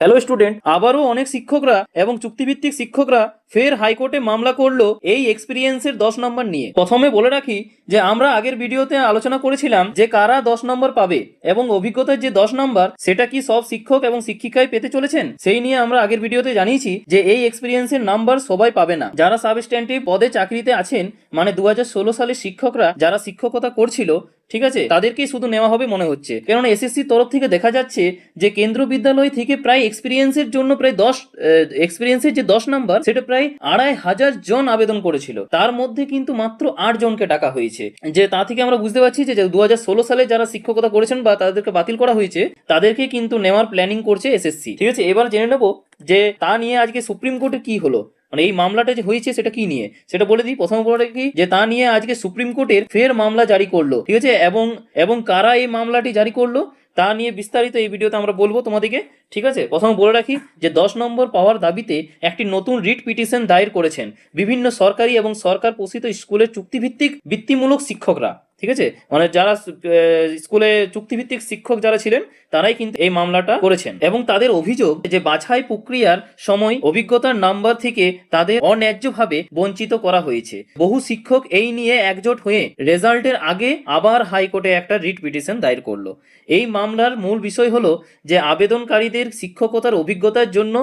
Hello student, আবারও অনেক শিক্ষকরা এবং চুক্তিভিত্তিক শিক্ষকরা ফের হাইকোর্টে মামলা করলো এই এক্সপিরিয়েন্সের 10 নম্বর নিয়ে। প্রথমে বলে রাখি যে আমরা আগের ভিডিওতে আলোচনা করেছিলাম যে কারা 10 নম্বর পাবে এবং অভিজ্ঞতার যে 10 নম্বর সেটা কি সব শিক্ষক এবং শিক্ষিকাই পেতে চলেছেন সেই নিয়ে আমরা আগের ভিডিওতে জানিয়েছি যে এই এক্সপিরিয়েন্সের নাম্বার সবাই পাবে না। যারা সাবস্ট্যান্টিভ পদে চাকরিতে আছেন, মানে 2016 সালের শিক্ষকরা যারা শিক্ষকতা করছিল, ঠিক আছে, তাদেরকেই শুধু নেওয়া হবে মনে হচ্ছে। কেননা এসএসসির তরফ থেকে দেখা যাচ্ছে যে কেন্দ্র বিদ্যালয় থেকে প্রায় এক্সপিরিয়েন্সের জন্য প্রায় 10 এক্সপিরিয়েন্সের যে 10 নাম্বার সেটা প্রায় 2500 জন আবেদন করেছিল, তার মধ্যে কিন্তু মাত্র 8 জনকে ডাকা হয়েছে। যে তা থেকে আমরা বুঝতে পারছি যে 2016 সালে যারা শিক্ষকতা করেছেন বা তাদেরকে বাতিল করা হয়েছে তাদেরকে কিন্তু নেওয়ার প্ল্যানিং করছে এসএসসি। ঠিক আছে, এবার জেনে নেবো যে তা নিয়ে আজকে সুপ্রিম কোর্টে কি হলো, মানে এই মামলাটা যে হয়েছে সেটা কি নিয়ে সেটা বলে দিই। প্রথম বলে কি যে তা নিয়ে আজকে সুপ্রিম কোর্টের ফের মামলা জারি করলো, ঠিক আছে, এবং কারা এই মামলাটি জারি করলো তা নিয়ে বিস্তারিত এই ভিডিওতে আমরা বলবো তোমাদেরকে। ঠিক আছে, প্রথম বলে রাখি যে 10 নম্বর পাওয়ার দাবিতে একটি নতুন রিট পিটিশন দায়ের করেছেন বিভিন্ন সরকারি এবং সরকার পোষিত স্কুলের চুক্তিভিত্তিক বৃত্তিমূলক শিক্ষকরা। ঠিক আছে, মানে যারা স্কুলে চুক্তিভিত্তিক শিক্ষক যারা ছিলেন তারাই কিন্তু এই মামলাটা করেছেন এবং তাদের অভিযোগ যে বাছাই প্রক্রিয়ার সময় অভিজ্ঞতার নাম্বার থেকে তাদের অন্যায্যভাবে বঞ্চিত করা হয়েছে। বহু শিক্ষক এই নিয়ে একজোট হয়ে রেজাল্টের আগে আবার হাইকোর্টে একটা রিট পিটিশন দায়ের করলো। এই মামলার মূল বিষয় হলো যে আবেদনকারীদের শিক্ষকতার অভিজ্ঞতার জন্য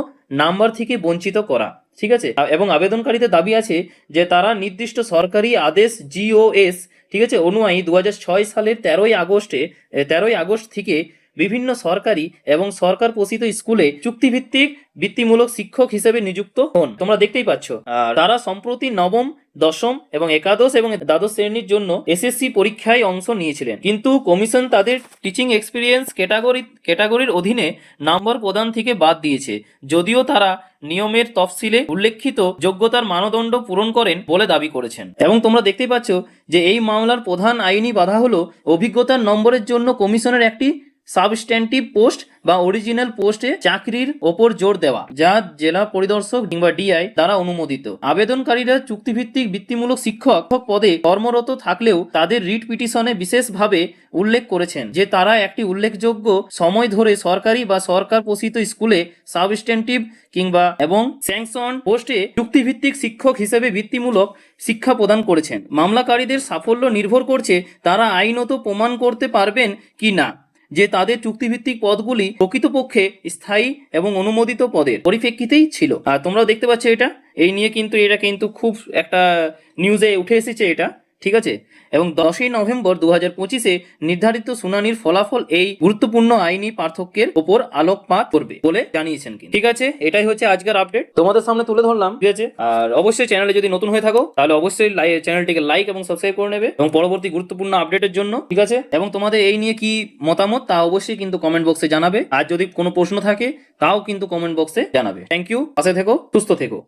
নাম্বার থেকে বঞ্চিত করা। ঠিক আছে, এবং আবেদনকারীদের দাবি আছে যে তারা নির্দিষ্ট সরকারি আদেশ জিওএস, ঠিক আছে, অনুযায়ী 2006 সালের 13ই আগস্ট থেকে বিভিন্ন সরকারি এবং সরকার পোষিত স্কুলে চুক্তিভিত্তিক বৃত্তিমূলক শিক্ষক হিসেবে নিযুক্ত হন। তোমরা দেখতেই পাচ্ছ। আর তারা সম্প্রতি নবম, দশম এবং একাদশ এবং দ্বাদশ শ্রেণীর জন্য এসএসসি পরীক্ষায় অংশ নিয়েছিলেন, কিন্তু কমিশন তাদের টিচিং এক্সপিরিয়েন্স ক্যাটাগরির অধীনে নম্বর প্রদান থেকে বাদ দিয়েছে, যদিও তারা নিয়মের তফসিলে উল্লেখিত যোগ্যতার মানদণ্ড পূরণ করেন বলে দাবি করেছেন। এবং তোমরা দেখতেই পাচ্ছ যে এই মামলার প্রধান আইনি বাধা হলো অভিজ্ঞতার নম্বরের জন্য কমিশনের একটি সাবস্ট্যান্টিভ পোস্ট বা অরিজিনাল পোস্টে চাকরির ওপর জোর দেওয়া, যা জেলা পরিদর্শক কিংবা ডিআই দ্বারা অনুমোদিত। আবেদনকারীরা চুক্তিভিত্তিক বৃত্তিমূলক শিক্ষক পদে কর্মরত থাকলেও তাদের রিট পিটিশনে বিশেষভাবে উল্লেখ করেছেন যে তারা একটি উল্লেখযোগ্য সময় ধরে সরকারি বা সরকার পোষিত স্কুলে সাবস্ট্যান্টিভ কিংবা এবং স্যাংশন পোস্টে চুক্তিভিত্তিক শিক্ষক হিসেবে বৃত্তিমূলক শিক্ষা প্রদান করেছেন। মামলাকারীদের সাফল্য নির্ভর করছে তারা আইনত প্রমাণ করতে পারবেন কি না যে তাদের চুক্তিভিত্তিক পদগুলি প্রকৃতপক্ষে স্থায়ী এবং অনুমোদিত পদের পরিপ্রেক্ষিতেই ছিল। আর তোমরাও দেখতে পাচ্ছ এটা এটা কিন্তু খুব একটা নিউজে উঠে এসেছে এটা। ঠিক আছে, এবং 10ই নভেম্বর 2025 নির্ধারিত শুনানির ফলাফল এই গুরুত্বপূর্ণ আইনি পার্থক্যের উপর আলোকপাত করবে বলে জানিয়েছেন। ঠিক আছে, এটাই হচ্ছে আজকের আপডেট, তোমাদের সামনে তুলে ধরলাম। ঠিক আছে, আর অবশ্যই চ্যানেলে যদি নতুন হয়ে থাকো তাহলে অবশ্যই চ্যানেলটিকে লাইক এবং সাবস্ক্রাইব করে নেবে এবং পরবর্তী গুরুত্বপূর্ণ আপডেটের জন্য। ঠিক আছে, এবং তোমাদের এই নিয়ে কি মতামত তা অবশ্যই কিন্তু কমেন্ট বক্সে জানাবে, আর যদি কোনো প্রশ্ন থাকে তাও কিন্তু কমেন্ট বক্সে জানাবে। থ্যাংক ইউ, পাশে থেকো, সুস্থ থেকো।